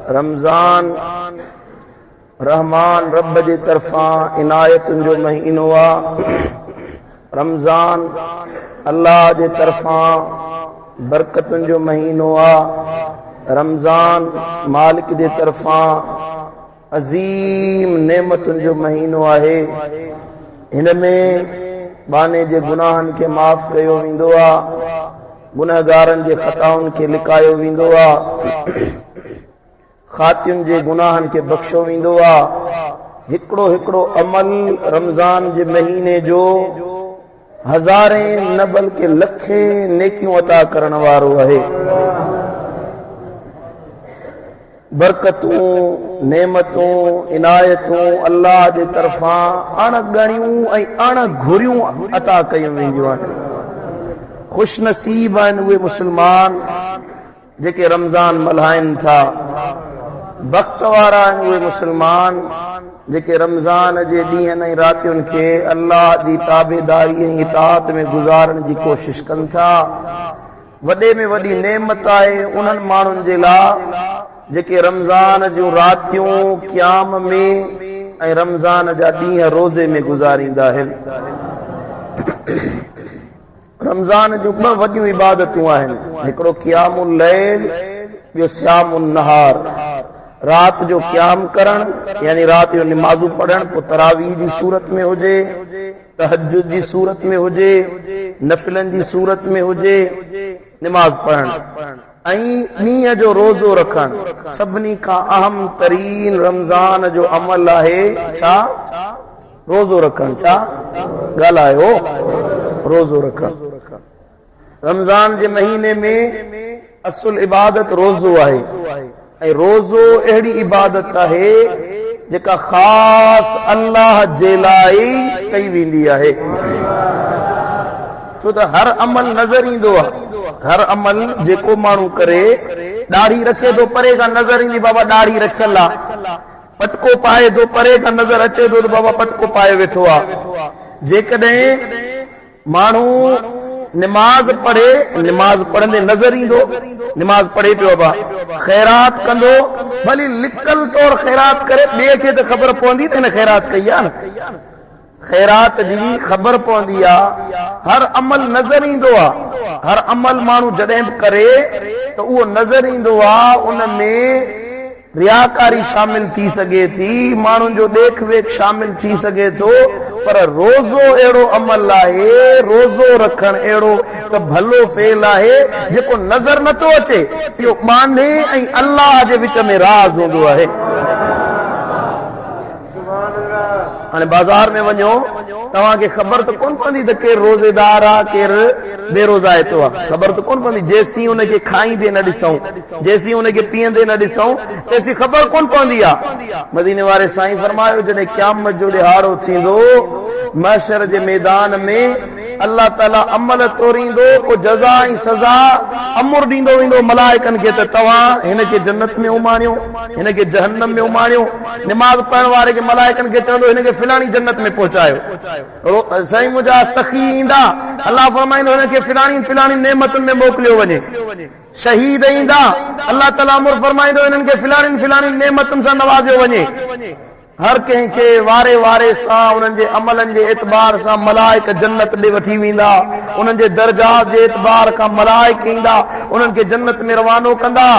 रमज़ान रहमान रब जे तरफ़ां इनायतुनि जो महीनो आहे। रमज़ान अल्लाह जे तरफ़ां बरकतुनि जो महीनो आहे। रमज़ान मालिक जे तरफ़ां अज़ीम नेमतुनि जो महीनो आहे। हिन में बाने जे गुनाहनि खे माफ़ कयो वेंदो आहे, गुनहगारनि जे ख़ताउनि खे लिकायो वेंदो आहे, खातियुनि जे गुनाहनि खे बख़्शो वेंदो आहे। हिकिड़ो हिकिड़ो अमल रमज़ान जे महीने जो हज़ारे न बल्कि लखे नेकियूं अता करण वारो आहे। बरकतूं, नेमतूं, इनायतूं अल्लाह जे तरफ़ां अणगणियूं ऐं अणघुरियूं अता कयूं वेंदियूं आहिनि। ख़ुश नसीब आहिनि उहे मुस्लमान जेके रमज़ान मल्हाइनि था। वक़्त वारा आहिनि उहे मुस्लमान जेके रमज़ान जे ॾींहंनि ऐं रातियुनि खे अल्लाह जी ताबेदारी ऐं इताअत में गुज़ारण जी कोशिश कनि था। वॾे में वॾी नेमत आहे उन्हनि माण्हुनि जे लाइ जेके रमज़ान जूं रातियूं क़याम में ऐं रमज़ान जा ॾींहं रोज़े में गुज़ारींदा आहिनि। रमज़ान जूं ॿ वॾियूं इबादतूं आहिनि, हिकिड़ो क़यामुल लैल, ॿियो सियामुन नहार। रात जो क़याम करण यानी रात जो निमाज़ूं पढ़ण, पोइ तरावीह जी सूरत में हुजे, तहज्जुद जी सूरत में हुजे, नफ़िलनि जी सूरत में हुजे, निमाज़ पढ़ण ऐं ॾींहं जो रोज़ो रखण। सभिनी खां अहम तरीन रमज़ान जो अमल आहे छा? रोज़ो रखण। छा ॻाल्हायो? रोज़ो रखण। रमज़ान जे महीने में असुल इबादत रोज़ो आहे ऐं रोज़ो अहिड़ी इबादत आहे जेका ख़ास अल्लाह जे लाइ कई वेंदी आहे। छो त हर अमल नज़र ईंदो आहे। हर अमल जेको माण्हू करे, ॾाढ़ी रखे थो परे खां नज़र ईंदी बाबा ॾाढ़ी रखियल आहे, पटको पाए थो परे खां नज़र अचे थो त बाबा पटको पाए वेठो आहे। जेकॾहिं माण्हू निमाज़ पढ़े, निमाज़ पढ़ंदे नज़र ईंदो निमाज़ पढ़े पियो बा, ख़ैरात कंदो, भली लिकल तौर ख़ैरात करे, ॿिए खे त ख़बर पवंदी त हिन ख़ैरात कई आहे न। ख़ैरात जी ख़बर पवंदी आहे। हर अमल नज़र ईंदो आहे। हर अमल माण्हू जॾहिं बि करे त उहो नज़र ईंदो आहे। उन में रियाकारी शामिल थी सघे थी, माण्हुनि जो ॾेख वेख शामिल थी सघे थो, पर रोज़ो अहिड़ो अमल आहे, रोज़ो रखण अहिड़ो त भलो फेल आहे जेको नज़र नथो अचे, इहो बाने ऐं अल्लाह जे विच में राज़ हूंदो आहे। हाणे बाज़ार में वञो, तव्हांखे ख़बर त कोन पवंदी त केरु रोज़ेदार आहे केरु बेरोज़ाइतो आहे। ख़बर त कोन पवंदी। जेसीं उनखे खाईंदे न ॾिसूं, जेसीं उनखे पीअंदे न ॾिसूं, तेसीं ख़बर कोन पवंदी आहे। मदीने वारे साईं फरमायो, जॾहिं क़यामत जो ॾिहाड़ो थींदो, महशर जे मैदान में अल्लाह ताला अमल तोरींदो, पोइ जज़ा ऐं सज़ा अमुर ॾींदो वेंदो मलाइकनि खे त तव्हां हिनखे जन्नत में उमाणियो, हिनखे जहन्नम में उमाणियो। निमाज़ पढ़ण वारे खे मलाइकनि खे चवंदो हिनखे फिलाणी जन्नत में पहुचायो। साईं मुंहिंजा सखी ईंदा, अल्लाह फरमाईंदो हिनखे फिलाणी फिलाणी नेमतुनि में मोकिलियो वञे। शहीद ईंदा, अल्लाह ताला अमुर फरमाईंदो हिननि खे फिलाणी फिलाणी नेमतुनि सां नवाज़ियो वञे। हर कंहिंखे वारे वारे सां उन्हनि जे अमलनि जे एतबार सां मलाइक जन्नत ॾे वठी वेंदा। उन्हनि जे दर्जात जे एतबार खां मलाइक ईंदा, उन्हनि खे जन्नत में रवानो कंदा।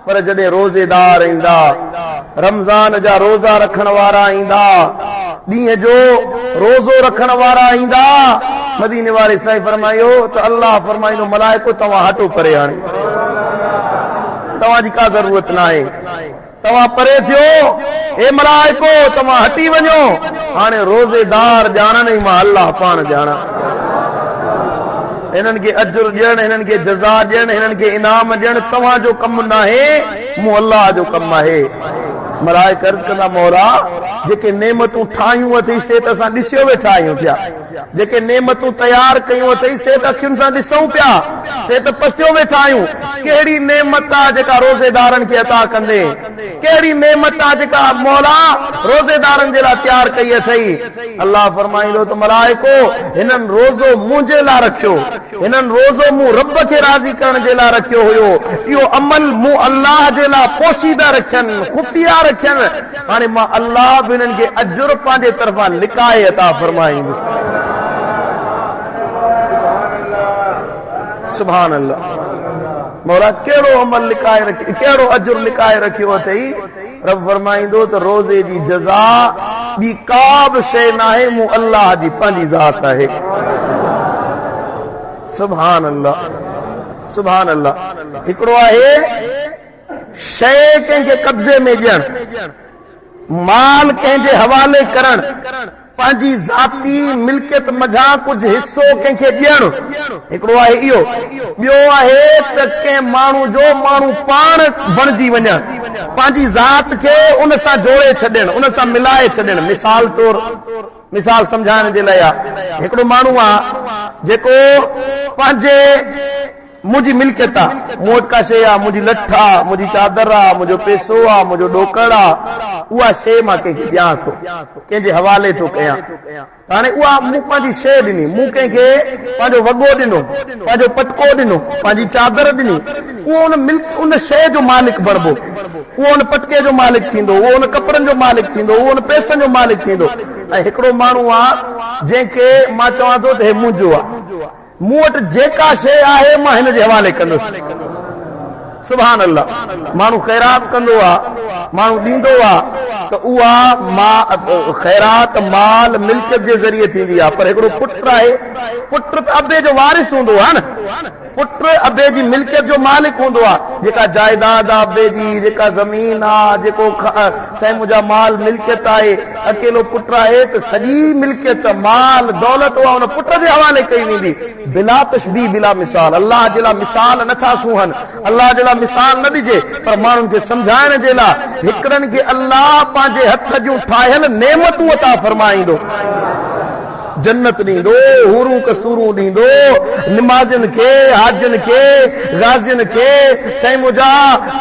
पर जॾहिं रोज़ेदार ईंदा, रमज़ान जा रोज़ा रखण वारा ईंदा, ॾींहं जो रोज़ो रखण वारा ईंदा, मदीने वारे साईं फरमायो त अल्लाह फरमाईंदो मलाइको तव्हां हटो परे, हाणे तव्हांजी का ज़रूरत न आहे, तव्हां परे थियो। हे मलाइको तव्हां हटी वञो, हाणे रोज़ेदार ॼाणनि ऐं मां अल्लाह पाण ॼाणा। हिननि खे अजुर ॾियण, हिननि खे जज़ा ॾियण, हिननि खे इनाम ॾियण तव्हांजो कमु न आहे, मूं अल्लाह जो कमु आहे। मलाइक अर्ज़ कंदा मौला जेके नेमतूं ठाहियूं अथई से त असां ॾिसियो वेठा आहियूं थिया, जेके नेमतूं तयार कयूं अथई से त अखियुनि सां ॾिसूं पिया, से त पसियो वेठा आहियूं। कहिड़ी नेमत आहे जेका रोज़ेदारनि खे अता कंदे, कहिड़ी नेमत आहे जेका मौला रोज़ेदारनि जे लाइ तयार कई अथई। अल्लाह फरमाईंदो त मलाइको हिननि रोज़ो मुंहिंजे लाइ रखियो, हिननि रोज़ो मूं रब खे राज़ी करण जे लाइ रखियो हुयो, इहो अमल मूं अल्लाह जे लाइ पोशीदा रखियनि, खुफ़िया रखियनि। हाणे मां अल्लाह बि हिननि खे अजुर पंहिंजे तरफ़ां लिकाए अता फरमाईंदुसि। सुभान अल्लाह। मौला कहिड़ो अमल लिकाए रखियो, कहिड़ो अजुर लिकाए रखियो अथई। रब फरमाईंदो त रोज़े जी जज़ा ॿी का बि शइ न आहे, मूं अल्लाह जी पंहिंजी ज़ात आहे। सुभान अल्लाह, सुभान अल्लाह। हिकिड़ो आहे शइ कंहिंखे कब्ज़े में ॾियणु, माल कंहिंजे हवाले करणु, पंहिंजी ज़ाती मिल्कियत मझां कुझु हिसो कंहिंखे ॾियणु, हिकिड़ो आहे इहो। ॿियो आहे त कंहिं माण्हू जो माण्हू पाण बणिजी वञणु, पंहिंजी ज़ात खे उन सां जोड़े छॾणु, उन सां मिलाए छॾणु। मिसाल तौर, मिसाल सम्झाइण जे लाइ आहे, हिकिड़ो माण्हू आहे जेको पंहिंजे मुंहिंजी मिल्कियत आहे, मूं वटि का शइ आहे, मुंहिंजी लठ आहे, मुंहिंजी चादर आहे, मुंहिंजो पैसो आहे, मुंहिंजो ॾोकड़ आहे, उहा शइ मां कंहिंखे ॾियां थो, कंहिंजे हवाले थो कयां। हाणे उहा मूं पंहिंजी शइ ॾिनी, मूं कंहिंखे पंहिंजो वॻो ॾिनो, पंहिंजो पटको ॾिनो, पंहिंजी चादर ॾिनी, उहो उन शइ जो मालिक बणिबो, उहो उन पटके जो मालिक थींदो, उहो उन कपिड़नि जो मालिक थींदो, उहो उन पैसनि जो मालिक थींदो। ऐं हिकिड़ो माण्हू आहे जंहिंखे मां चवां थो त हे मुंहिंजो आहे, मूं वटि जेका शइ आहे मां हिन जे हवाले कंदुसि। सुभान अल्लाह। माण्हू ख़ैरात कंदो आहे, माण्हू ॾींदो आहे त उहा ख़ैरात माल मिल्कियत जे ज़रिए थींदी आहे। पर हिकिड़ो पुटु आहे, पुटु त अबे जो वारिस हूंदो आहे न, पुटु अबे जी मिल्कियत जो मालिक हूंदो आहे। जेका जायदाद आहे अबे जी, जेका ज़मीन आहे, जेको साईं मुंहिंजा माल मिल्कियत आहे, अकेलो पुटु आहे त सॼी मिल्कियत माल दौलत उहा उन पुट जे हवाले कई वेंदी। बिला तशबीह बिला मिसाल। अल्लाह जे लाइ मिसाल नथा सूहनि, अल्लाह जे लाइ मिसाल न ॾिजे, पर माण्हुनि खे सम्झाइण जे लाइ हिकिड़नि खे अल्लाह पंहिंजे हथ जूं ठाहियल नेमतूं अता फरमाईंदो। जन्नत ॾींदो, हूरूं कसूरूं ॾींदो, निमाज़ियुनि खे, हाजियुनि खे, गाज़ियुनि खे, साईं मुंहिंजा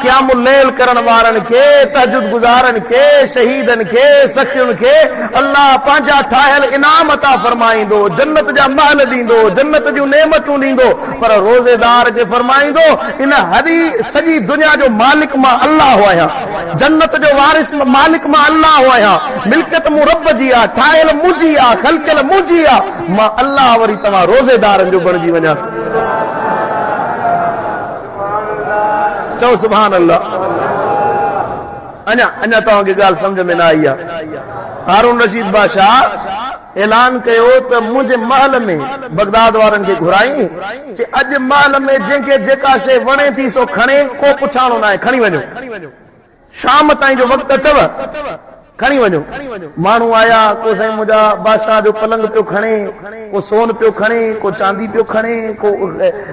क़यामुल लैल करण वारनि खे, तहजुद गुज़ारनि खे, शहीदनि खे, सखियुनि खे अल्लाह पंहिंजा ठाहियल इनाम अता फरमाईंदो, जन्नत जा महल ॾींदो, जन्नत जूं नेमतूं ॾींदो। पर रोज़ेदार खे फरमाईंदो इन हरी सॼी दुनिया जो मालिक मां अल्लाह आहियां, जन्नत जो वारिस मालिक मां अल्लाह आहियां, मिल्कियत मूं रब जी आहे, ठाहियल मुंहिंजी आहे, ख़लकियल मुंहिंजी आहे, मां अल्लाह वरी तव्हां रोज़ेदारनि जो बणिजी वञा थो। चओ सुभान अल्लाह। अञा तव्हांखे ॻाल्हि सम्झ में न आई आहे। हारून रशीद बादशाह ऐलान कयो त मुंहिंजे महल में बगदाद वारनि खे घुराई, जे अॼु महल में जंहिंखे जेका शइ वणे थी सो खणे, को पुछाणो न आहे, खणी वञो, शाम ताईं जो वक़्तु अथव, खणी वञो। माण्हू आया, को साईं मुंहिंजा बादशाह जो पलंग पियो खणे, को सोन पियो खणे, को चांदी पियो खणे, को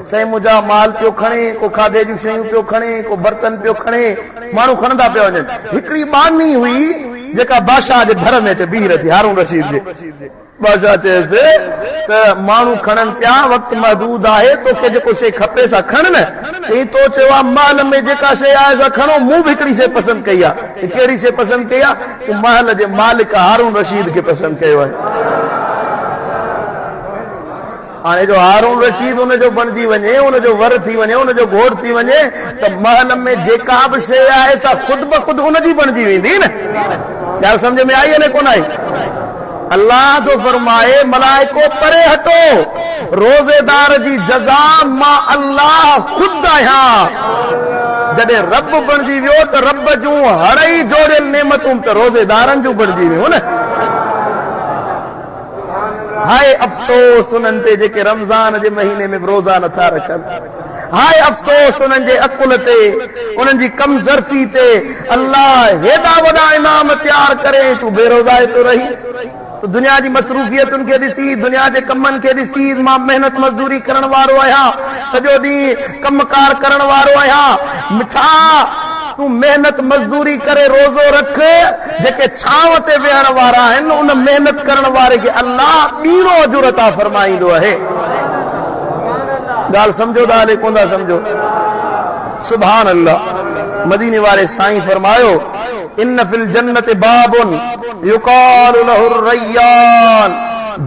साईं मुंहिंजा माल पियो खणे, को खाधे जूं शयूं पियो खणे, को बर्तन पियो खणे, माण्हू खणंदा पिया वञनि। हिकिड़ी बानी हुई जेका बादशाह जे घर में बीह रही, हारून रशीद जे। बादशाह चयसि त माण्हू खणनि पिया, वक़्तु महदूद आहे, तोखे जेको शइ खपे सा खण न। चई तो चयो आहे महल में जेका शइ आहे सा खणो, मूं बि हिकिड़ी शइ पसंदि कई आहे। कहिड़ी शइ पसंदि कई आहे? तूं महल जे मालिक हारून रशीद खे पसंदि कयो आहे। हाणे जो हारून रशीद उनजो बणिजी वञे, उनजो वर थी वञे, उनजो घोड़ थी वञे, त महल में जेका बि शइ आहे सा ख़ुदि ब ख़ुदि उनजी बणिजी वेंदी न। ॻाल्हि सम्झ में आई अने कोन आई? अल्लाह जो फरमाए मलाइको परे हटो, रोज़ेदार जी जज़ा मां अल्लाह ख़ुदि आहियां। जॾहिं रब बणिजी वियो त रब जूं हड़ई जोड़ियल नेमतूं त रोज़ेदारनि जूं बणिजी वियूं न। हाय अफ़सोस उन्हनि ते जेके रमज़ान जे महीने में रोज़ा नथा रखनि, हाय अफ़सोस उन्हनि जे अकुल ते, उन्हनि जी कम ज़र्फ़ी ते। अल्लाह हेॾा वॾा इनाम तयार करे, तूं बेरोज़ाए थो रही। तो दुनिया जी मसरूफियतुनि खे ॾिसी, दुनिया जे कमनि खे ॾिसी, मां महिनत मज़दूरी करण वारो आहियां, सॼो ॾींहुं कमकार करण वारो आहियां, मिठा तू मेहनत मजदूरी करे रोज़ो रख जेके छांव ते वेहण वारा आहिनि उन मेहनत करण वारे खे अल्लाह ॿीणो अजुर अता फरमाईंदो आहे। ॻाल्हि सम्झो था हले कोन था सम्झो? सुभान अल्लाह। मदीने वारे साईं फरमायो इन फिल जन्नत बाबुन युकाल लहु रय्यान।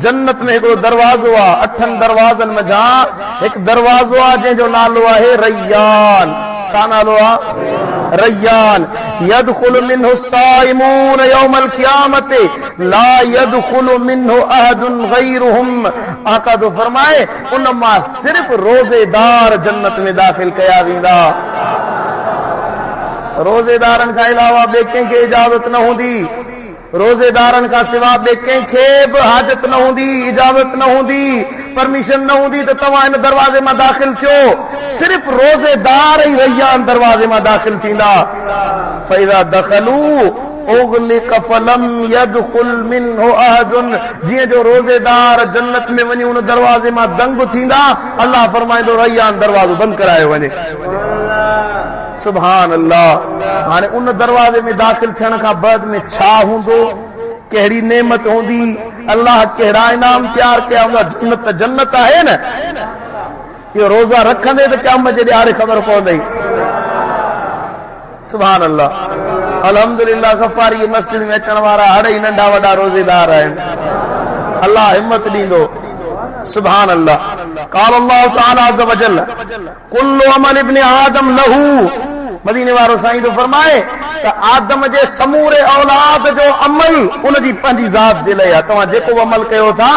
जन्नत में हिकिड़ो दरवाज़ो आहे, 8 दरवाज़नि मंझां हिकु दरवाज़ो आहे जंहिंजो नालो आहे रय्यान। छा नालो आहे? रय्यान। यदखुलु मिन्हु साइमून यौमल क़ियामत ला यदखुलु मिन्हु अहदुन गैरुहुम। आका तो फरमाए उन मां सिर्फ रोज़ेदार जन्नत में दाख़िल कया वेंदा। रोज़ेदारनि खां अलावा ॿिए कंहिंखे इजाज़त न हूंदी। रोज़ेदारनि खां सिवा ॿिए कंहिंखे बि हाजत न हूंदी, इजाज़त न हूंदी, परमिशन न हूंदी त तव्हां हिन दरवाज़े मां दाख़िल थियो। सिर्फ रोज़ेदार ई रय्यान दरवाज़े मां दाख़िल थींदा। फ़इज़ा दख़लू उग़लिक़ फ़लम यदख़ुल मिन्हु अहदुन। जीअं जो रोज़ेदार जन्नत में वञी उन दरवाज़े मां दंग थींदा, अल्लाह फरमाईंदो रय्यान दरवाज़ो बंदि करायो वञे। सुभान अल्लाह। हाणे उन दरवाज़े में दाख़िल थियण खां बाद में छा हूंदो, कहिड़ी नेमत हूंदी, अल्लाह कहिड़ा इनाम तयार कया हूंदा। जन्नत जन्नत आहे न। इहो रोज़ा रखंदे त क़यामत जे ॾियारे ख़बर पवंदई। सुभान अल्लाह। अल्हम्दुलिल्लाह गफ़ारी मस्जिद में अचण वारा अढ़ई नंढा वॾा रोज़ेदार आहिनि। अल्लाह हिम्मत ॾींदो। सुभान अल्लाह। क़ाल अल्लाह तआला अज़्ज़ व जल कुल्लु अमल इब्न आदम लहू। मदीने वारो साईं तो फरमाए त आदम जे समूरे औलाद जो अमल उन जी पंहिंजी ज़ात जे लाइ आहे। तव्हां जेको अमल कयो था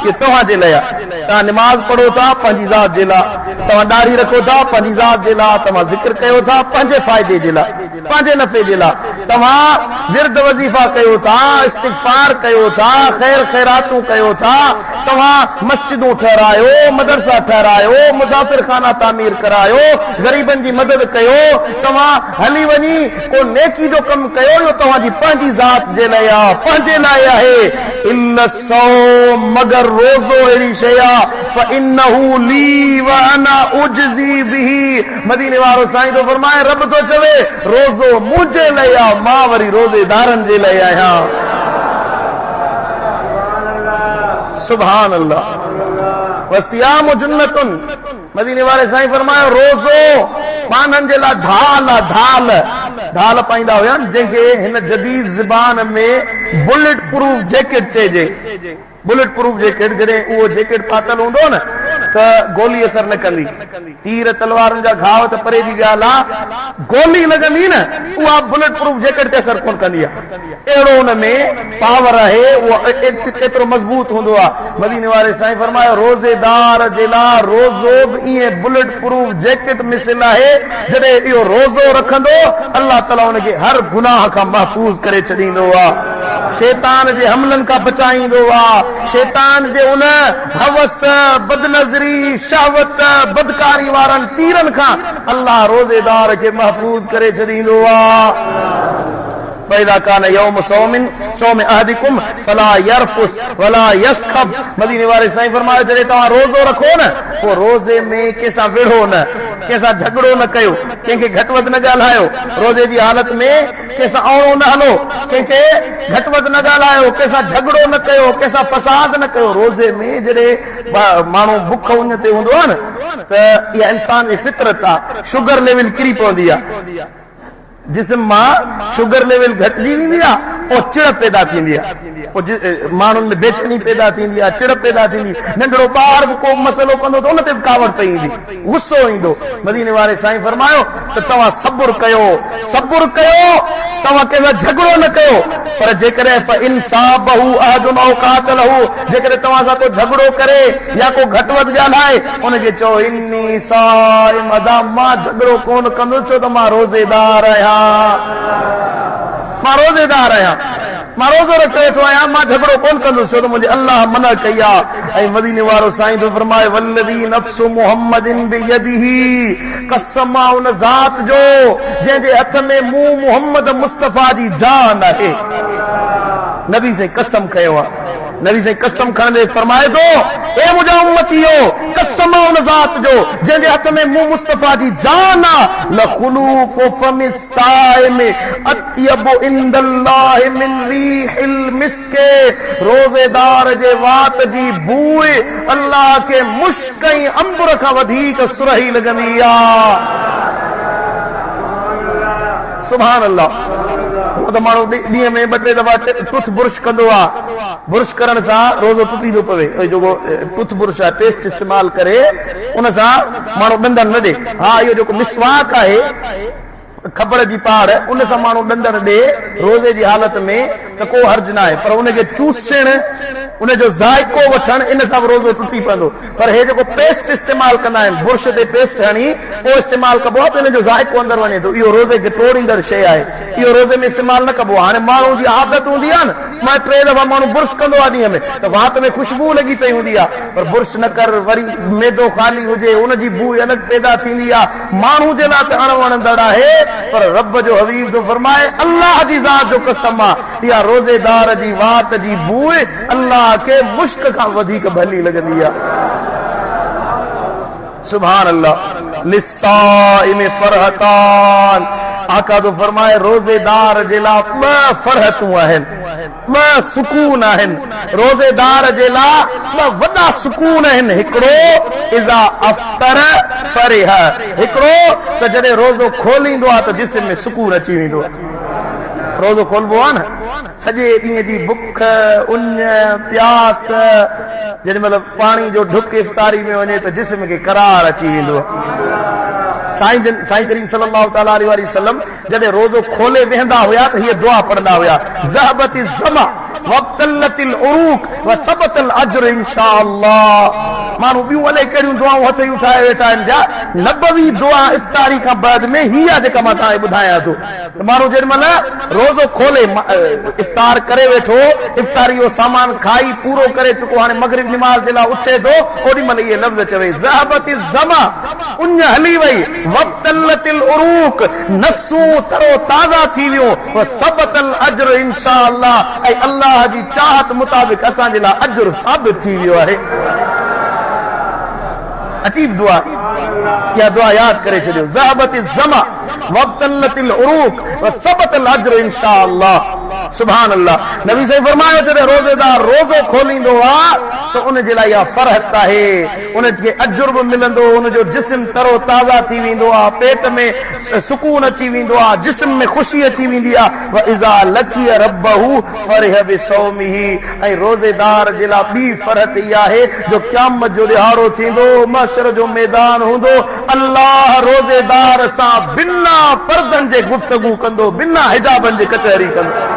ये तव्हां जे लाइ आहे। तव्हां निमाज़ पढ़ो था पंहिंजी ज़ात जे लाइ, तव्हां दाढ़ी रखो था पंहिंजी ज़ात जे लाइ, तव्हां ज़िक्र कयो था पंहिंजे फ़ाइदे जे लाइ, पंहिंजे नफ़े जे लाइ, तव्हां विर्द वज़ीफ़ा कयो था, इस्तिग़फ़ार कयो था, ख़ैर ख़ैरातूं कयो था, तव्हां मस्जिदूं ठहरायो, मदरसा ठहरायो, मुसाफ़िर खाना तामीर करायो, ग़रीबनि जी मदद कयो, तव्हां हली वञी को नेकी जो कम कयो, यो तव्हांजी पंहिंजी ज़ात जे लाइ आहे, पंहिंजे लाइ आहे। इल्ल सौम मगर रोज़ो अहिड़ी शइ आहे फ़इन्नहु ली व अना उजज़ी बिही। मदीने वारो साईं तो फरमाए रब तो चवे रोज़ो मुंहिंजे लाइ आहे, मां वरी रोज़ेदारनि जे लाइ आहियां। सुभान अल्लाह। वसियाम जन्नतुन। मदीने वारे साईं फरमायो रोज़ो माननि जे लाइ ढाल आहे। ढाल ढाल पाईंदा हुया जंहिंखे हिन जदीद ज़बान में बुलेट प्रूफ जैकेट चइजे। बुलेट प्रूफ जैकेट जॾहिं उहो जैकेट पातल हूंदो न त गोली असर न कंदी। तीर तलवारनि जा घाव त परे जी ॻाल्हि आहे, गोली लॻंदी न उहा बुलेट प्रूफ जैकेट ते असर कोन कंदी आहे। अहिड़ो हुन में पावर आहे, उहो एतिरो मज़बूत हूंदो आहे। मदीने वारे साईं फरमायो रोज़ेदार जे लाइ रोज़ो बि ईअं बुलेट प्रूफ जैकेट मिसल आहे। जॾहिं इहो रोज़ो रखंदो अल्लाह ताला हुनखे हर गुनाह खां महफ़ूज़ करे छॾींदो आहे, शैतान जे हमलनि खां बचाईंदो आहे, शैतान जे उन हवस, बदनज़री, शहवत, बदकारी वारनि तीरनि खां अल्लाह रोज़ेदार खे महफ़ूज़ करे छॾींदो आहे। फ़इज़ा कान यौम सौम अहदिकुम फला यरफुस वला यसखब। मदीने वारे साईं फरमायो जॾहिं तव्हां रोज़ो रखो न पोइ रोज़े में कंहिंसां विढ़ो न, कंहिंसां झगड़ो न कयो, कंहिंखे घटि वधि न ॻाल्हायो। रोज़े जी हालत में कंहिंसां अवणो न हलो, कंहिंखे घटि वधि न ॻाल्हायो, कंहिंसां झगड़ो न कयो, कंहिंसां फसाद न कयो। रोज़े में जॾहिं माण्हू बुख उन ते हूंदो आहे न त इहा इंसान जी फितरत आहे, शुगर लेवल किरी पवंदी आहे, जिस्म मां शुगर लेवल घटिजी वेंदी आहे, पोइ चिड़ पैदा थींदी आहे, पोइ माण्हुनि में बेचैनी पैदा थींदी आहे, चिड़ पैदा थींदी। नंढड़ो ॿार बि को मसइलो कंदो त उन ते बि कावड़ पई ईंदी, गुस्सो ईंदो। मदीने वारे साईं फरमायो त तव्हां सब्र कयो, सब्र कयो, तव्हां कंहिंसां झगड़ो न कयो। पर जेकॾहिं फ़इनसाबहु अहदुन औ क़ातलहु, जेकॾहिं तव्हां सां को झगड़ो करे या को घटि वधि ॻाल्हाए उनखे चओ इन्नी साइम अदा, मां झगड़ो कोन कंदुसि छो त मां रोज़ेदार आहियां, मां रोज़ेदार आहियां, मां रोज़ो रखे वेठो आहियां, मां झगड़ो कोन कंदुसि छो त मुंहिंजे अल्लाह मना कई आहे। ऐं मदीने वारो साईं तो फरमाए वल्लज़ी नफ्सु मुहम्मदिन बियदिही, कसम आहे उन ज़ात जो जंहिंजे हथ में मुंहुं मुहम्मद मुस्तफ़ा जी जान आहे। नबी से कसम कयो आहे नबी से कसम खणंदे फरमाए थो ए मुंहिंजा उम्मतियो कसम उन ज़ात जो जंहिंजे हथ में मुंह मुस्तफा जी जान आहे लखुलूफु फमि साइम अत्यब इंदल्लाहि मिन रीहिल मिस्के रोज़ेदार जे वात जी बूए अल्लाह के मुश्क ऐं अंबर खां वधीक सुरही लॻंदी आहे सुभान अल्लाह तो माण्हू ॾींहं में 2-3 दफ़ा टूथ ब्रुश कंदो आहे ब्रुश करण सां रोज़ो टुटी थो पवे जेको टूथ ब्रुश आहे पेस्ट इस्तेमाल करे उन सां माण्हू ॾंदण न ॾे हा इहो जेको मिसवाक आहे खपड़ जी पाड़ उन सां माण्हू ॾंदण ॾे रोज़े जी हालत में त को हर्ज न आहे पर उनखे चूसण उन जो ज़ाइको वठण इन सां रोज़ो टुटी पवंदो पर हे जेको पेस्ट इस्तेमाल कंदा आहिनि बुरुश ते पेस्ट हणी पोइ इस्तेमाल कबो आहे त इन जो ज़ाइको अंदरि वञे थो इहो रोज़े खे टोड़ींदड़ शइ आहे इहो रोज़े में इस्तेमाल न कबो हाणे माण्हू जी आदत हूंदी आहे न मां 3 दफ़ा माण्हू बुरुश कंदो आहे ॾींहं में त वात में ख़ुशबू लॻी पई हूंदी आहे पर बुरुश न कर वरी मैदो ख़ाली हुजे उनजी बू अलॻि पैदा थींदी आहे माण्हू जे लाइ त अणवणंदड़ आहे पर रब जो हबीब थो फरमाए अल्लाह जी ज़ात जो कसम आहे इहा रोज़ेदार जी वात जी बू अल्लाह के मुश्क खां वधीक भली लॻंदी आहे सुभान अल्लाह लिस्साइम फरहतान आका तो फरमाए रोज़ेदार जे लाइ 2 फरहतूं आहिनि 2 सुकून आहिनि रोज़ेदार जे लाइ 2 वॾा सुकून आहिनि हिकिड़ो इज़ा अफ्तर फरिह हिकिड़ो त जॾहिं रोज़ो खोलींदो आहे त जिस्म में सुकून अची वेंदो आहे रोज़ो खोलबो आहे न सॼे ॾींहं जी बुख उन प्यास जॾहिं मतलब पाणी जो ढुक इफ्तारी में वञे त जिस्म खे करार अची वेंदो आहे साईं करीम सल्लल्लाहु तआला अलैहि वसल्लम जॾहिं रोज़ो खोले वेहंदा हुया त हीअ दुआ पढ़ंदा हुया ज़हबति ज़मा वब्तलतिल उरूक व सबतल अज्र इंशाअल्लाह माण्हू ॿियूं अलाए कहिड़ियूं दुआऊं हथ ई उठाए वेठा आहिनि जा नबवी दुआ इफ्तारी खां बाद में हीअ आहे जेका मां तव्हांखे ॿुधायां थो त माण्हू जेॾी महिल रोज़ो खोले इफ्तार करे वेठो इफ्तारी जो सामान खाई पूरो करे चुको हाणे मगरिब निमाज़ जे लाइ उथे थो ओॾी महिल इहे लफ़्ज़ चवे ज़हबति ज़मा उञ हली वई वब्तलतिल उरूक नसूं तरो ताज़ा थी वियो व सबतल अज्र इंशाअल्लाह ऐं अल्लाह जी चाहत मुताबिक़ असां जे लाइ अज्र साबित थी वियो आहे अजीब दुआ या दुआ याद करे छॾियो ज़हबति ज़मा वब्तलतिल उरूक व सबतल अज्र इंशाअल्लाह सुभान अल्लाह नबी से फरमायो जॾहिं रोज़ेदार रोज़ो खोलींदो आहे त उन जे लाइ इहा फरहत आहे उनखे अजुर बि मिलंदो उनजो जिस्म तरो ताज़ा थी वेंदो आहे पेट में सुकून अची वेंदो आहे जिस्म में ख़ुशी अची वेंदी आहे व इज़ा लक़िय रब्बहू फरिह बिसौमिही ऐं रोज़ेदार जे लाइ ॿी फरहत इहा आहे जो क़यामत जो ॾिहाड़ो थींदो महशर जो मैदान हूंदो अल्लाह रोज़ेदार सां बिना पर्दनि जे गुफ़्तगू कंदो बिना हिजाबनि जे कचहरी कंदो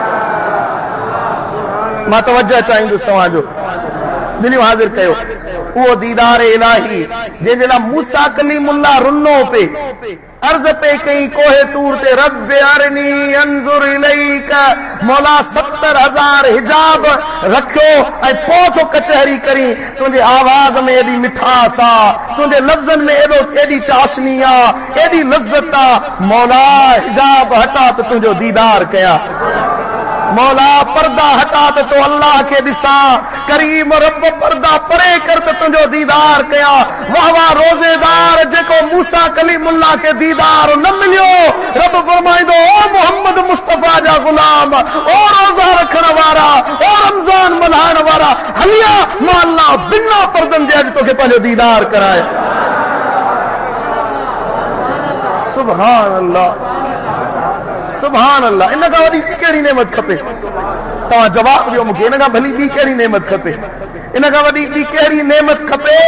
मां तवज्जो चाहींदुसि तव्हांजो दिलियूं हाज़िर कयो उहो दीदार इलाही जंहिंजे लाइ मूसा कलीमुल्लाह रुनो पे अर्ज़ पे कई कोहे तूर ते रब अरनी अंजुर इलैक मौला 70,000 हिजाब रखियो ऐं पोइ तो कचहरी करी तुंहिंजे आवाज़ में एॾी मिठास आहे तुंहिंजे लफ़्ज़नि में एॾी चाशनी आहे एॾी लज़त आहे मौला हिजाब हटा त तुंहिंजो दीदार कयां मौला पर्दा हटा त तो अल्लाह के ॾिसां करीम रब पर्दा परे कर त तुंहिंजो दीदार कयां वाह वाह रोज़ेदार जेको मूसा कलीमुल्लाह के दीदार न मिलियो रब फरमाईंदो ओ मोहम्मद मुस्तफा जा गुलाम ओ रोज़ा रखण वारा ओ रमज़ान मल्हाइण वारा हलिया मां अल्लाह बिना पर्दनि जे अॼु तोखे पंहिंजो दीदार कराए सुभान अल्लाह सुभान अल्लाह इन खां वॾी ॿी कहिड़ी नेमत खपे तव्हां जवाब ॾियो मूंखे इन खां भली ॿी कहिड़ी नेमत खपे इन खां वॾी ॿी कहिड़ी नेमत खपे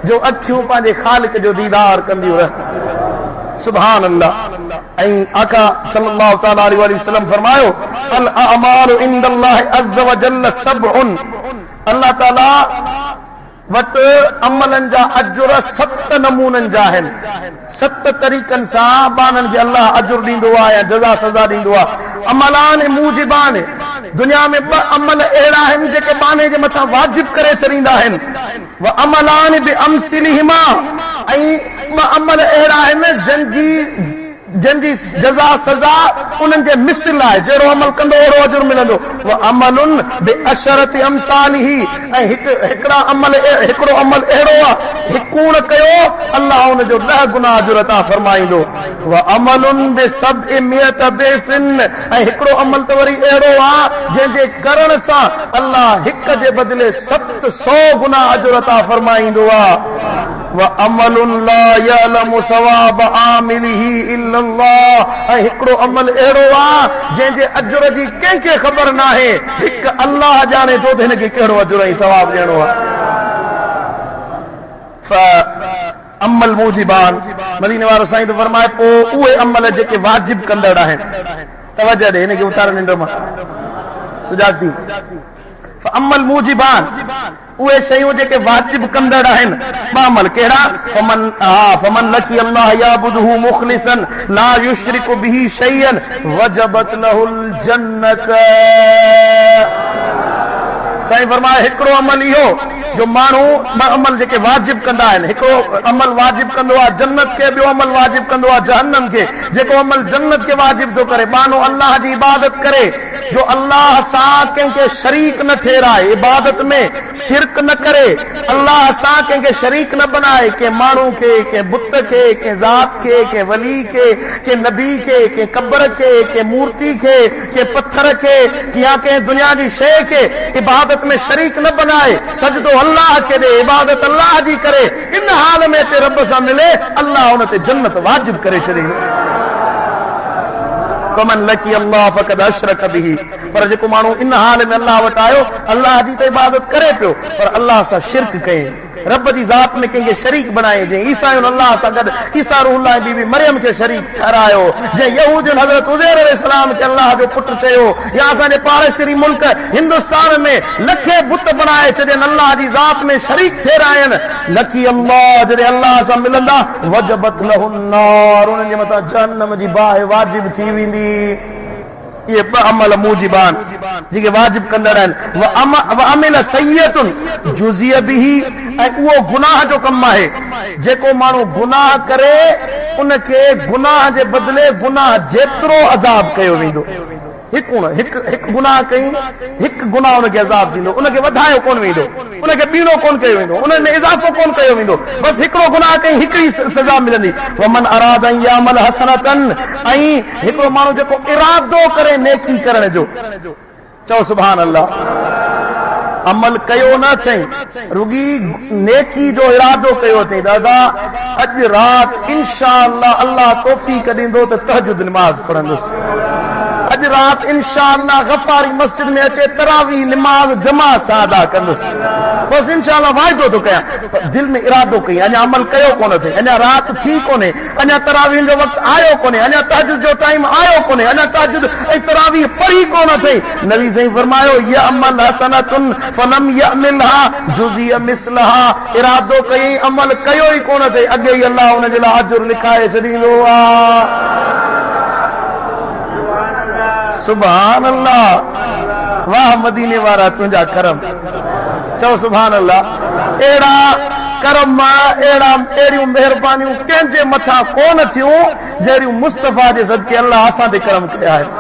जो अखियूं पंहिंजे ख़ालिक जो दीदार कंदियूं रह सुभान अल्लाह ऐं आका सल्लल्लाहु तआला अलैहि वसल्लम फरमायो अल अमालु इंदल्लाहि अज़्ज़ व जल्ल सबउन अल्लाह ताला वट अमलन जा अजुर 7 नमूननि जा आहिनि 7 तरीक़नि सां बाननि खे अल्लाह अजुर ॾींदो आहे या जज़ा सज़ा ॾींदो आहे अमलान मूजिबान दुनिया में 2 अमल अहिड़ा आहिनि जेके बाने जे मथां वाजिब करे छॾींदा आहिनि व अमलान बि अमसिलिहिमा ऐं 2 अमल अहिड़ा आहिनि जंहिंजी जंहिंजी जज़ा सज़ा उन्हनि जे मिसल आहे, जहिड़ो अमल कंदो ओहिड़ो अजुर मिलंदो। अमलुन बिअशरति अमसालिही, ऐं हिकिड़ो अमल अहिड़ो आहे, हिकु कूड़ कयो अल्लाह हुनजो 10 गुना अजुर अता फरमाईंदो। व अमलुन बिसब्इ मिअत दैफिन, ऐं हिकिड़ो अमल त वरी अहिड़ो आहे जंहिंजे करण सां अल्लाह हिक जे बदिले 700 गुना अजुर अता फरमाईंदो आहे। व अमलुन ला यअलमु सवाब आमिलिही इल्लल्लाह, ऐं हिकिड़ो अमल अहिड़ो आहे जंहिंजे अजुर जी कंहिंखे ख़बर न आहे, हिकु अल्लाह ॼाणे थो त हिनखे कहिड़ो अजुर ऐं सवाब ॾियणो आहे। अमल मूजिबान, मदीने वारो साईं तो फरमाए पोइ उहे अमल जेके वाजिब कंदड़ आहिनि, तवजह ॾे हिनखे उथार निंड मां सुजागती। अमल मूजिबान, उहे शयूं जेके वाजिब कंदड़ आहिनि, ॿ अमल कहिड़ा? फमन लकी अल्लाह याबुदहु मुखलिसन ला युशरिकु बिही शैयन वजबत लहुल जन्नत। साईं फरमाए हिकिड़ो अमल इहो जो माण्हू अमल जेके वाजिब कंदा आहिनि, हिकिड़ो अमल वाजिब कंदो आहे जन्नत खे, ॿियो अमल वाजिब कंदो आहे जहन्नम खे। जेको अमल जन्नत खे वाजिब थो करे, माण्हू अल्लाह जी इबादत करे, जो अल्लाह सां कंहिंखे शरीक न ठहिराए, इबादत में शिरक न करे, अल्लाह सां कंहिंखे शरीक न बनाए, कंहिं माण्हू खे, कंहिं बुत खे, कंहिं ज़ात खे, कंहिं वली खे, कंहिं नबी खे, कंहिं कब्र खे, कंहिं मूर्ति खे, कंहिं पत्थर खे, या कंहिं दुनिया जी शइ खे इबादत में शरीक न बनाए, सजदो अल्लाह खे ॾे, इबादत अल्लाह जी करे, इन हाल में अचे रब सां मिले, अल्लाह हुन ते जन्नत वाजिब करे छॾींदो। फमन लकी अल्लाह फक़द अशरक बिही, पर जेको माण्हू इन हाल में अल्लाह वटि आयो, अल्लाह जी त इबादत करे पियो पर अल्लाह सां शिरक कई, रब जी ज़ात में कंहिंखे शरीक बनाए, जंहिं ईसायुनि अल्लाह सां गॾु ईसा रूहुल्लाह बीबी मरियम खे शरीक ठहरायो, जंहिं यहूदियुनि हज़रत उज़ैर अलैहिस्सलाम खे अल्लाह जो पुटु चयो, या असांजे पाड़ेसरी मुल्क हिंदुस्तान में लखे बुत बनाए छॾनि, अल्लाह जी ज़ात में शरीक ठहरायनि। लकी अल्लाह, जॾहिं अल्लाह सां मिलंदा, वजबत लहुन नार, उन्हनि जे मथां जहन्नम जी बाहि वाजिब थी वेंदी। ये अमल मूजिबान जेके वाजिब कंदड़ आहिनि। व अमिल सय्यतुन जुज़िय बिही, ऐं उहो गुनाह जो कमु आहे जेको माण्हू गुनाह करे उनखे गुनाह जे बदिले गुनाह जेतिरो अज़ाब कयो वेंदो। हिकु गुनाह कई, हिकु गुनाह उनखे अज़ाब थींदो, उनखे वधायो कोन वेंदो, उनखे ॿीणो कोन कयो वेंदो, उन में इज़ाफ़ो कोन कयो वेंदो, बसि हिकिड़ो गुनाह कई हिकिड़ी सज़ा मिलंदी। वमन अराद अन यामल हसनतन, ऐं हिकिड़ो माण्हू जेको इरादो करे नेकी करण जो, चओ सुभान अल्लाह, अमल कयो न चई, रुगी नेकी जो इरादो कयो अथई, दादा अॼु राति इंशाअल्लाह अल्लाह तौफ़ीक़ ॾींदो त तहजुद नमाज़ पढ़ंदुसि, अॼु राति इंशाअल्लाह गफ़ारी मस्जिद में अचे तरावी नमाज़ जमात सां अदा कंदुसि, बसि इंशाअल्लाह वाइदो थो कयां, दिल में इरादो कई, अञा अमल कयो कोन अथई, अञा राति थी कोन्हे, अञा तरावी जो वक़्तु आयो कोन्हे, अञा तहजुद जो टाइम आयो कोन्हे, अञा तहजुद ऐं तरावी पढ़ी कोन अथई। नबी साईं फरमायो या अमल हसनतुन फलम यअमिलहा जुज़िय मिसलहा, इरादो कई अमल कयो ई कोन अथई, अॻे ई अल्लाह हुनजे लाइ अजुर लिखाए छॾींदो आहे। सुभान अल्लाह, वाह मदीने वारा तुंहिंजा करम, चओ सुभान अल्लाह। अहिड़ा करम, अहिड़ियूं महिरबानियूं कंहिंजे मथां कोन थियूं जहिड़ियूं मुस्तफ़ा जे सदके अल्लाह असां ते करम कया आहिनि।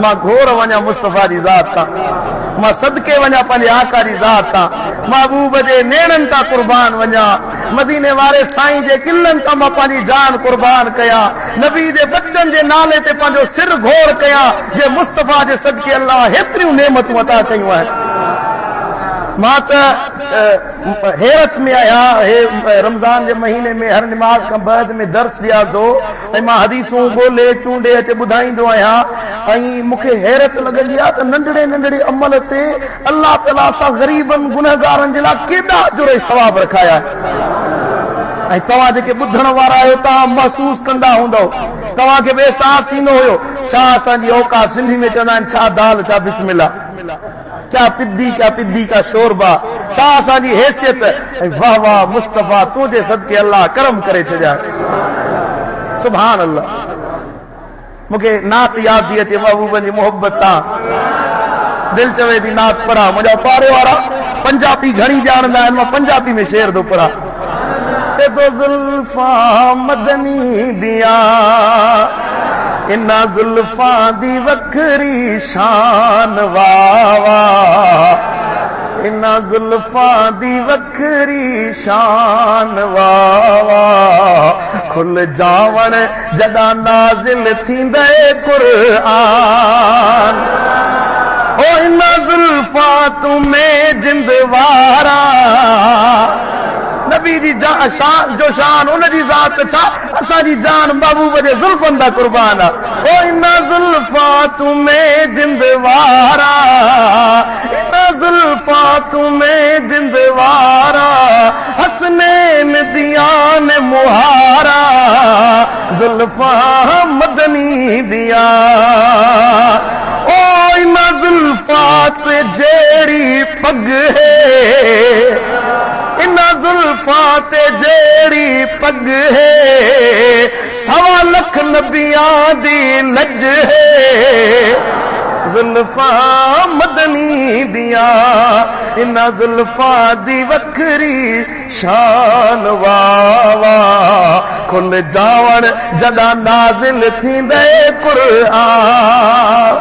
मां घोर वञा मुस्तफ़ा जी ज़ात तां, मां सदके वञा पंहिंजे आका जी ज़ात तां, महबूब जे नेणनि तां कुर्बान वञा, मदीने वारे साईं जे किलनि तां मां पंहिंजी जान कुर्बान कयां, नबी जे बच्चनि जे नाले ते पंहिंजो सिर घोर कयां, जे मुस्तफ़ा जे सदके अल्लाह हेतिरियूं नेमतूं अता कयूं आहिनि। मां त हैरत में आहियां, रमज़ान जे महीने में हर निमाज़ खां बाद में दर्स ॾियां थो, ऐं मां हदीसूं ॻोल्हे चूंडे अचे ॿुधाईंदो आहियां, ऐं मूंखे हैरत लॻंदी आहे त नंढड़े नंढड़े अमल ते अल्लाह ताला सां ग़रीबनि गुनहगारनि जे लाइ केॾा अजुर ऐं सवाब रखाया। ऐं तव्हां जेके ॿुधण वारा आहियो तव्हां महसूस कंदा हूंदव, तव्हांखे बि अहसास थींदो हुयो छा असांजी औकात, सिंधी में चवंदा आहिनि छा दाल छा बिस्मिल्लाह, क्या पिद्दी का शोरबा, छा असांजी हैसियत। वाह वाह मुस्तफ़ा तुंहिंजे सदके अल्लाह करम करे छॾिया, सुभान अल्लाह। मूंखे नात यादि थी अचे महबूबनि जी मोहबत तां, दिलि चवे थी नात पढ़ा। मुंहिंजा पाड़े वारा पंजाबी घणी ॼाणंदा आहिनि, मां पंजाबी में शेर थो पढ़ा। ते तो जुल्फा मदनी दिया इन्ना जुल्फा दी वखरी शान वावा इन्ना जुल्फा दी वखरी शान वावा खुल जावन जदा नाजिल थींदे कुरान ओ इन्ना जुल्फा तुम्हें जिंदवारा नबी जी शान जो शान उन जी ज़ात छा असांजी जान महबूब जे जुल्फन दा कुर्बान ओ इन्ना जुल्फा तुम्हें जिंदवारा इन्ना जुल्फा तुम्हें जिंदवारा हसनैन दियान मुहारा जुल्फा मदनी दिया ओ इन्ना जुल्फा ते जेड़ी पग है इन्ना जुल्फा ते जेड़ी पग है 1.25 लाख नबियां दी लज है जुल्फा मदनी दिया इन्ना जुल्फा दी वखरी शान वावा खुल जावण जदा नाजिल थींदे कुरान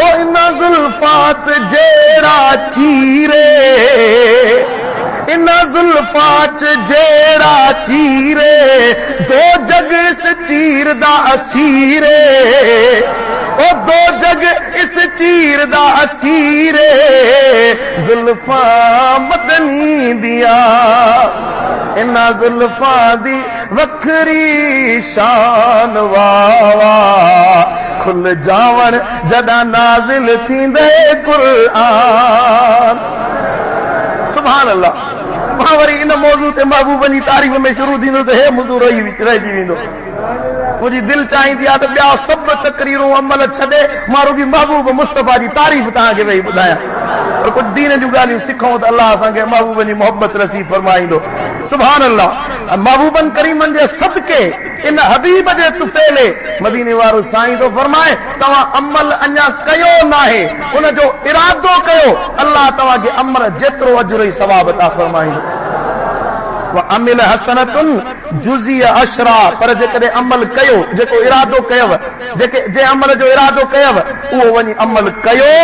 ओ इन्ना जुल्फा ते जेड़ा चीरे इन्ना जुल्फा च जेड़ा चीरे दो जग इस चीर दा असीरे ओ दो जग इस चीर दा असीरे जुल्फा मदनी दिया इन्ना जुल्फा दी वखरी शान वावा खुल जावन जदा नाजिल थींदे कुरान सुभान अल्लाह वरी इन मौजू ते महबूब जी तारीफ़ में शुरू थींदो त हे मौजू रहिजी वेंदो मुंहिंजी दिलि चाहींदी आहे त ॿिया सभु तकरीरूं अमल छॾे मां रुॻी महबूब मुस्तफ़ा जी तारीफ़ तव्हांखे वेही ॿुधायां पर कुझु दीन जूं ॻाल्हियूं सिखूं त अलाह असांखे महबूब जी मोहबत नसीब फरमाईंदो सुभान अल्लाह महबूबन करीमन जे सदके इन हबीब जे तुफ़ैले मदीने वारो साईं तो फरमाए तव्हां अमल अञा कयो नाहे उन जो इरादो कयो अल्लाह तव्हांखे अमल जेतिरो अजुर ऐं सवाब अता फरमाईंदो अमिल हसनतुन जुज़ी अशरा पर जेकॾहिं अमल कयो जेको इरादो कयव जे अमल जो इरादो कयव उहो वञी अमल कयो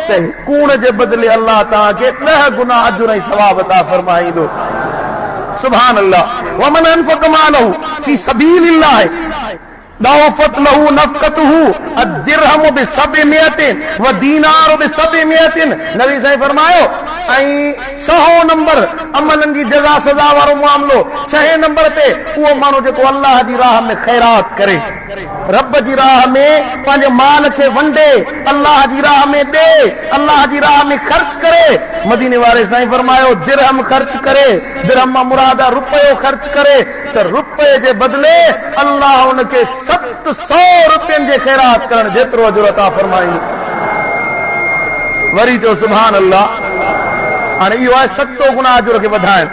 त कूण जे बदिले अल्लाह तव्हांखे 10 गुना अजुर ऐं सवाब अता फरमाईंदो सुभान अल्लाह वमन अनफक़ मालहु फी सबीलिल्लाह दावफत लहू नफ़क़तहू अद्दिरहम बिसबइमियतिन व दीनार बिसबइमियतिन नबी साईं फरमायो ऐं 6 नंबर अमलन जी जज़ा सज़ा वारो मामलो 6 नंबर ते उहो माण्हू जेको अल्लाह जी राह में खैरात करे रब जी राह में पंहिंजे माल खे वंडे अल्लाह जी राह में ॾे अल्लाह जी राह में ख़र्च करे मदीने वारे साईं फरमायो दिरहम ख़र्च करे दिरहम मां मुराद आहे रुपयो ख़र्च करे त रुपये जे बदिले अल्लाह उनखे 700 रुपयनि जे खैरात करण जेतिरो अजुर अता फरमाईंदो वरी चओ सुभान अल्लाह हाणे इहो आहे 700 गुना अजुर खे वधाइण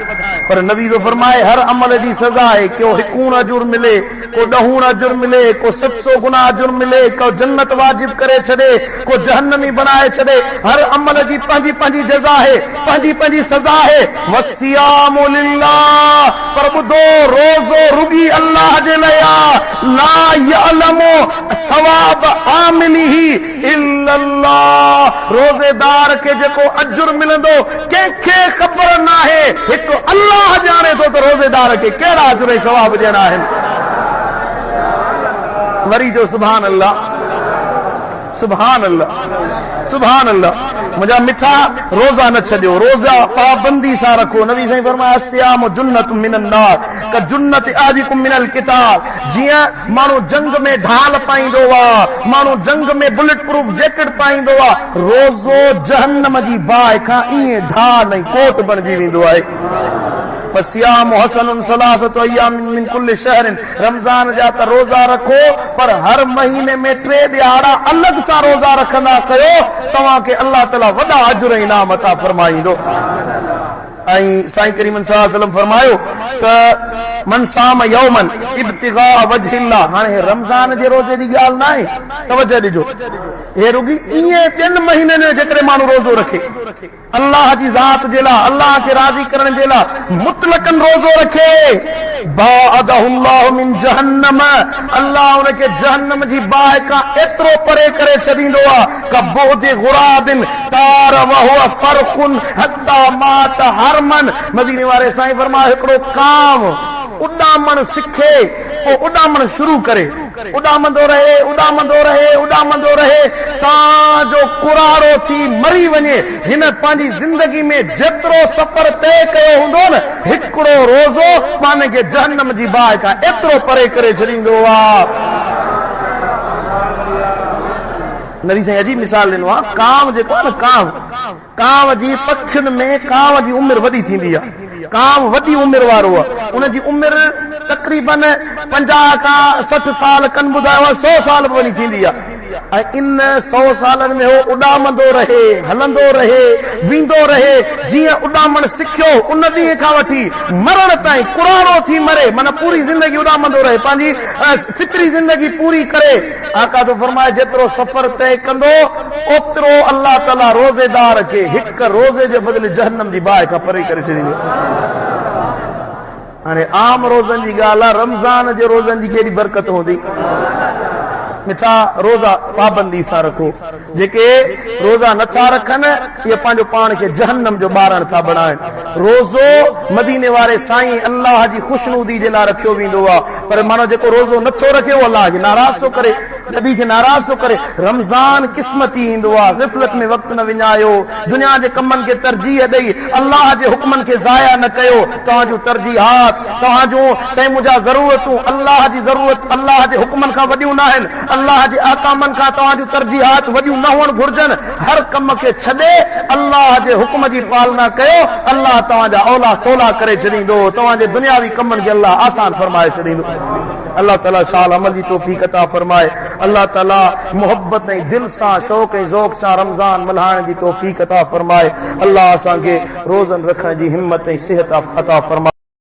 पर नबी जो फरमाए हर अमल जी सज़ा आहे को 1 अजुर मिले को 10 अजुर मिले को 700 गुना अजुर मिले को जन्नत वाजिब करे छॾे को जहन्नमी बनाए छॾे हर अमल जी पंहिंजी पंहिंजी जज़ा है पंहिंजी सज़ा है वसियामु लिल्लाह पर ॿुधो रोज़ो रुगी अल्लाह जे लाइ ला यअलमु सवाब आमिलिही इल्लल्लाह रोज़ेदार खे जेको अजुर मिलंदो कंहिंखे ख़बर नाहे हिकु अल्लाह जाने थो त रोज़ेदार खे कहिड़ा अजुर ऐं सवाब ॾियणा आहिनि वरी जो सुभान अल्लाह सुभान अल्लाह सुभान अल्लाह मुंहिंजा मिठा रोज़ा न छॾियो रोज़ा पाबंदी सां रखो नबी साईं फरमाया सियाम जुन्नतुम मिनन नार क जुन्नत आदिकुम मिनल किताब जीअं माण्हू जंग में ढाल पाईंदो आहे माण्हू जंग में बुलेट प्रूफ जैकेट पाईंदो आहे रोज़ो जहन्नम जी बाहि खां ईअं ढाल ऐं कोट बणिजी वेंदो आहे सियाम हसनुन सलासत अय्यामिन मिन कुल्लि शहरिन रमज़ान जा त रोज़ा रखो पर हर महीने में 3 ॾियारा अलॻि सां रोज़ा रखंदा कयो तव्हांखे अल्लाह ताला वॾा अजुर इनाम अता फरमाईंदो ऐं साईं करीम सल्लल्लाहु अलैहि वसल्लम फरमायो मन साम यौमन इब्तिगा वजहिल्लाह। हाणे रमज़ान जे रोज़े जी ॻाल्हि न आहे, तवजो ॾिजो। हे रुगी इएं ॿियनि महीननि में जेकॾहिं माण्हू रोज़ो रखे अल्लाह जी ज़ात जे लाइ, अल्लाह खे राज़ी करण जे लाइ मुतलकन रोज़ो रखे, बाअदहुल्लाहु मिन जहन्नम, अल्लाह उनखे जहन्नम जी बाहि खां एतिरो परे करे छॾींदो आहे कबोद गुराबिन तार वहुव फरखुन हत्ता मात हरमन। मदीने वारे साईं फरमायो हिकिड़ो कांव उॾामण सिखे, पोइ उॾामण शुरू करे, उॾामंदो रहे उॾामंदो रहे उॾामंदो रहे तां जो कुरारो थी मरी वञे। हिन पंहिंजी ज़िंदगी में जेतिरो सफ़र तय कयो हूंदो न, हिकिड़ो रोज़ो पाण खे जहन्नम जी बाहि खां एतिरो परे करे छॾींदो आहे। नबी साईं अजीब मिसाल ॾिनो आहे। कांव जेको आहे न, कांव जी पखियुनि में कांव जी उमिरि वॾी थींदी आहे। कांव वॾी उमिरि वारो आहे, उनजी उमिरि तक़रीबन 50 खां 60 साल कनि ॿुधायो आहे, 100 साल बि वञी थींदी आहे। ऐं इन 100 सालनि में हो उॾामंदो रहे, हलंदो रहे, वेंदो रहे, जीअं उॾामण सिखियो उन ॾींहं खां वठी मरण ताईं कुरारो थी मरे, माना पूरी ज़िंदगी उॾामंदो रहे, पंहिंजी फितरी ज़िंदगी पूरी करे। आका तो फरमाए जेतिरो सफ़र तय कंदो ओतिरो अल्लाह ताला रोज़ेदार खे हिक रोज़े जे बदिले जहन्नम जी बाहि खां परे करे छॾींदो। हाणे आम रोज़नि जी ॻाल्हि आहे, रमज़ान जे रोज़नि जी केॾी बरकत हूंदी। मिठा रोज़ा पाबंदी सां रखो, जेके रोज़ा नथा रखनि इहे पंहिंजो पाण खे जहन्नम जो ॿारण था बणाइनि। रोज़ो मदीने वारे साईं अल्लाह जी ख़ुशनूदी जे लाइ रखियो वेंदो आहे, पर मानो जेको रोज़ो नथो रखे उहो अल्लाह खे नाराज़ थो करे, नबी खे नाराज़ थो करे। रमज़ान क़िस्मती ईंदो आहे, ग़फ़लत में वक़्तु न विञायो, दुनिया जे कमनि खे तरजीह ॾेई अल्लाह जे हुक्मनि खे ज़ाया न कयो। तव्हांजूं तरजीहात, तव्हांजूं साईं मुंहिंजा ज़रूरतूं अल्लाह जी ज़रूरत अल्लाह जे हुक्मनि खां वॾियूं न आहिनि, अल्लाह जे अहकामनि खां तव्हांजूं तरजीहात वॾियूं न हुअण घुर्जनि। हर कम खे छॾे अल्लाह जे हुक्म जी पालना कयो, अल्लाह तव्हांजा औला सोला करे छॾींदो, तव्हांजे दुनियावी कमनि खे अल्लाह आसान फरमाए छॾींदो। अल्लाह ताला शाल अमल जी तौफ़ीक़ अता फरमाए। अल्लाह ताला मोहब्बत ऐं दिल सां शौक़ ऐं ज़ौक़ सां रमज़ान मल्हाइण जी तौफ़ीक़ अता फरमाए। अल्लाह असांखे रोज़नि रखण जी हिम्मत ऐं सिहत अता फरमाए।